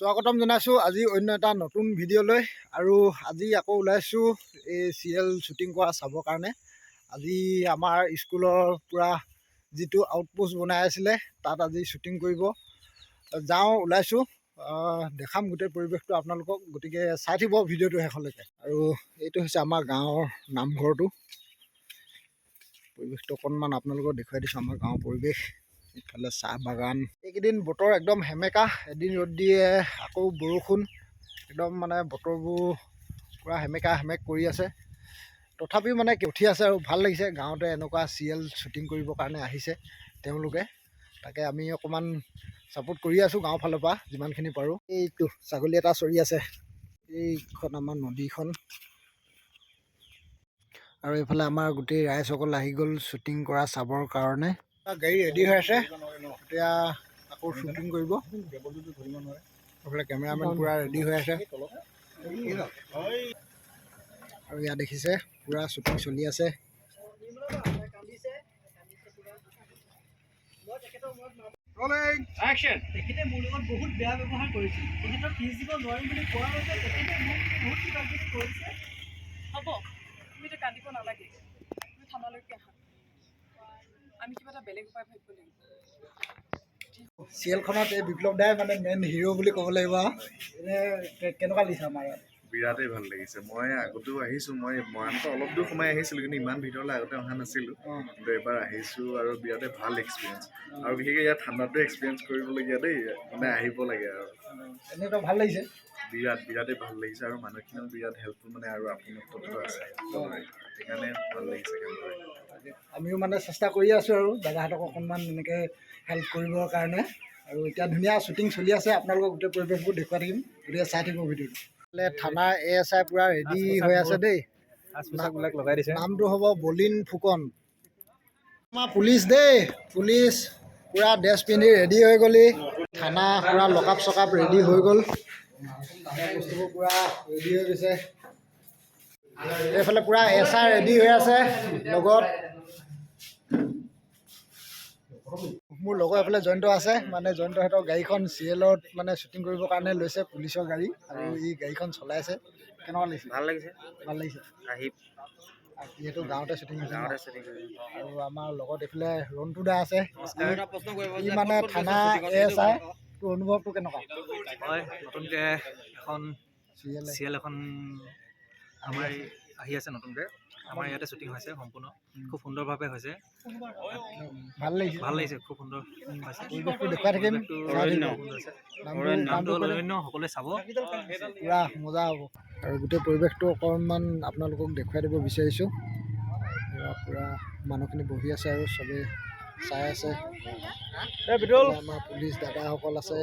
স্বাগতম জনাইছোঁ আজি অন্য এটা নতুন ভিডিঅ'লৈ। আৰু আজি আকৌ ওলাইছোঁ এই চিৰিয়েল শ্বুটিং কৰা চাবৰ কাৰণে। আজি আমাৰ স্কুলৰ পূৰা যিটো আউটপোষ্ট বনাই আছিলে তাত আজি শ্বুটিং কৰিব যাওঁ ওলাইছোঁ। দেখাম গোটেই পৰিৱেশটো আপোনালোকক, গতিকে চাই থাকিব ভিডিঅ'টো শেষলৈকে। আৰু এইটো হৈছে আমাৰ গাঁৱৰ নামঘৰটো। পৰিৱেশটো অকণমান আপোনালোকক দেখুৱাই দিছোঁ, আমাৰ গাঁৱৰ পৰিৱেশ। ইফালে চাহ বাগান। এইকেইদিন বতৰ একদম সেমেকা, এদিন ৰ'দ দিয়ে আকৌ বৰষুণ, একদম মানে বতৰবোৰ পূৰা সেমেকা কৰি আছে। তথাপিও মানে উঠি আছে আৰু ভাল লাগিছে। গাঁৱতে এনেকুৱা চিৰিয়েল শ্বুটিং কৰিবৰ কাৰণে আহিছে তেওঁলোকে, তাকে আমি অকণমান ছাপোৰ্ট কৰি আছোঁ গাঁৱৰ ফালৰ পৰা যিমানখিনি পাৰোঁ। এইটো ছাগলী এটা চৰি আছে, এইখন আমাৰ নদীখন। আৰু এইফালে আমাৰ গোটেই ৰাইজসকল আহি গ'ল শ্বুটিং কৰা চাবৰ কাৰণে। গাড়ী ৰেডি হৈ আছে, এতিয়া আকৌ শ্বুটিং কৰিব। এইফালে কেমেৰামেন পূৰা ৰেডি হৈ আছে। আৰু ইয়াত দেখিছে পূৰা শ্বুটিং চলি আছে। তেখেতে মোৰ লগত বহুত বেয়া ব্যৱহাৰ কৰিছিল। তেখেতক ফিজ দিব নোৱাৰিম বুলি কোৱাৰ বাবে তেখেতে মোক বহুত কিবা কিবি কৰিছে। হ'ব, তুমিতো কান্দিব নালাগে, তুমি থানালৈকে আহা, আমি কিবা এটা বেলেগ উপায় ভাবিব লাগিব। চিৰিয়েলখনত এই বিপ্লৱ দাই মানে মেইন হিৰ' বুলি ক'ব লাগিব। এনে কেনেকুৱা লাগিছে আমাৰ ইয়াত? বিৰাটেই ভাল লাগিছে। মই আগতেও আহিছোঁ, মৰাণতো অলপ দূৰ সোমাই আহিছিলোঁ, কিন্তু ইমান ভিতৰলৈ আগতে অহা নাছিলোঁ। কিন্তু এবাৰ আহিছোঁ আৰু বিৰাটেই ভাল এক্সপিৰিয়েঞ্চ। আৰু বিশেষকৈ ইয়াত ঠাণ্ডাটো এক্সপিৰিয়েঞ্চ কৰিবলগীয়া দেই, মানে আহিব লাগে আৰু। এনেইতো ভাল লাগিছে, বিৰাটেই ভাল লাগিছে। আৰু মানুহখিনিও বিৰাট হেল্পফুল, মানে আৰু আপোনত্বটো আছে, সেইকাৰণে ভাল লাগিছে কাম কৰি। আমিও মানে চেষ্টা কৰি আছোঁ আৰু দাদাহঁতক অকণমান এনেকৈ হেল্প কৰিবৰ কাৰণে। আৰু এতিয়া ধুনীয়া শ্বুটিং চলি আছে, আপোনালোকক গোটেই পৰিৱেশবোৰ দেখুৱাই থাকিম, গতিকে চাই থাকিব ভিডিঅ'টো। থানাৰ ASI পূৰা ৰেডি হৈ আছে দেই, লগাই দিছে। নামটো হ'ব বলিন ফুকন। আমাৰ পুলিচ দেই, পুলিচ পূৰা ড্ৰেছ পিন্ধি ৰেডি হৈ গ'লি। থানা পূৰা লকআপ চকআপ ৰেডি হৈ গ'ল, বস্তুবোৰ পূৰা ৰেডি হৈ গৈছে। এইফালে পূৰা SI ৰেডি হৈ আছে লগত। মোৰ লগৰ এইফালে জয়ন্ত আছে, মানে জয়ন্তহঁতৰ গাড়ীখন চিৰিয়েলত মানে শ্বুটিং কৰিবৰ কাৰণে লৈছে, পুলিচৰ গাড়ী। আৰু ই গাড়ীখন চলাইছে। কেনেকুৱা লাগিছে? ভাল লাগিছে, ভাল লাগিছে। আহি যিহেতু গাঁৱতে শ্বুটিং হৈছে। আৰু আমাৰ লগত এইফালে ৰন্টু দা আছে, ই মানে থানা ASI। তোৰ অনুভৱটো কেনেকুৱা? হয়, নতুনকৈ এখন চিৰিয়েল এখন আমাৰ আহি আছে নতুনকৈ। আমাৰ ইয়াতে শ্বুটিং হৈছে, সম্পূৰ্ণ খুব সুন্দৰভাৱে হৈছে। ভাল লাগিছে, খুব সুন্দৰ হৈছে। পৰিৱেশটো দেখুৱাই থাকিম, নামটো হ'ল অৰণ্য, সকলোৱে চাব, পূৰা মজা হ'ব। আৰু গোটেই পৰিৱেশটো অকণমান আপোনালোকক দেখুৱাই দিব বিচাৰিছোঁ। পূৰা মানুহখিনি বহি আছে আৰু চবেই চাই আছে। আমাৰ পুলিচ দাদাসকল আছে।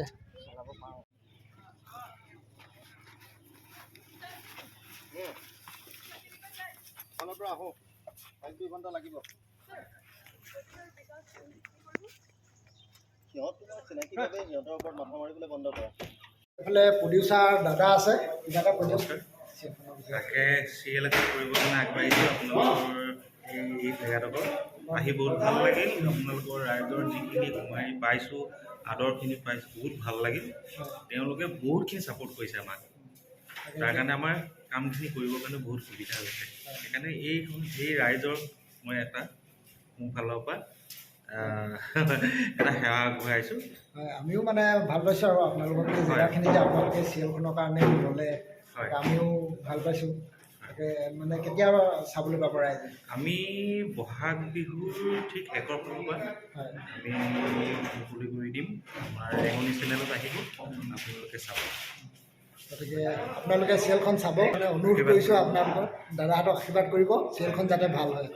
এইফালে প্ৰডিউচাৰ দাদা আছে, দাদা প্ৰডিউচ তাকে চিৰিয়েল এখন কৰিব কাৰণে আগবাঢ়িছোঁ। আপোনালোকৰ এই জেগাডোখৰ আহি বহুত ভাল লাগিল। আপোনালোকৰ ৰাইজৰ যিখিনি সোমাই পাইছোঁ, আদৰখিনি পাইছোঁ, বহুত ভাল লাগিল। তেওঁলোকে বহুতখিনি ছাপোৰ্ট কৰিছে আমাক, তাৰ কাৰণে আমাৰ কামখিনি কৰিবৰ কাৰণে বহুত সুবিধা হৈছে। সেইকাৰণে এই ৰাইজৰ মই মোৰ ফালৰ পৰা এটা সেৱা আগবঢ়াইছোঁ। আমিও মানে ভাল পাইছোঁ আৰু আপোনালোকৰ এই জেগাখিনি যে আপোনালোকে চিৰিয়েলখনৰ কাৰণে ল'লে, আমিও ভাল পাইছোঁ। তাকে মানে কেতিয়া চাবলৈ পাব ৰাইজে? আমি বহাগ বিহুৰ ঠিক 1 ফালৰ পৰা আমি মুকলি কৰি দিম। আমাৰ ৰেঙনি চেনেলত আহিব, আপোনালোকে চাব। গতিকে আপোনালোকে চিৰিয়েলখন চাব, মানে অনুৰোধ কৰিছোঁ আপোনালোকক, দাদাহঁতক আশীৰ্বাদ কৰিব চিৰিয়েলখন যাতে ভাল হয়।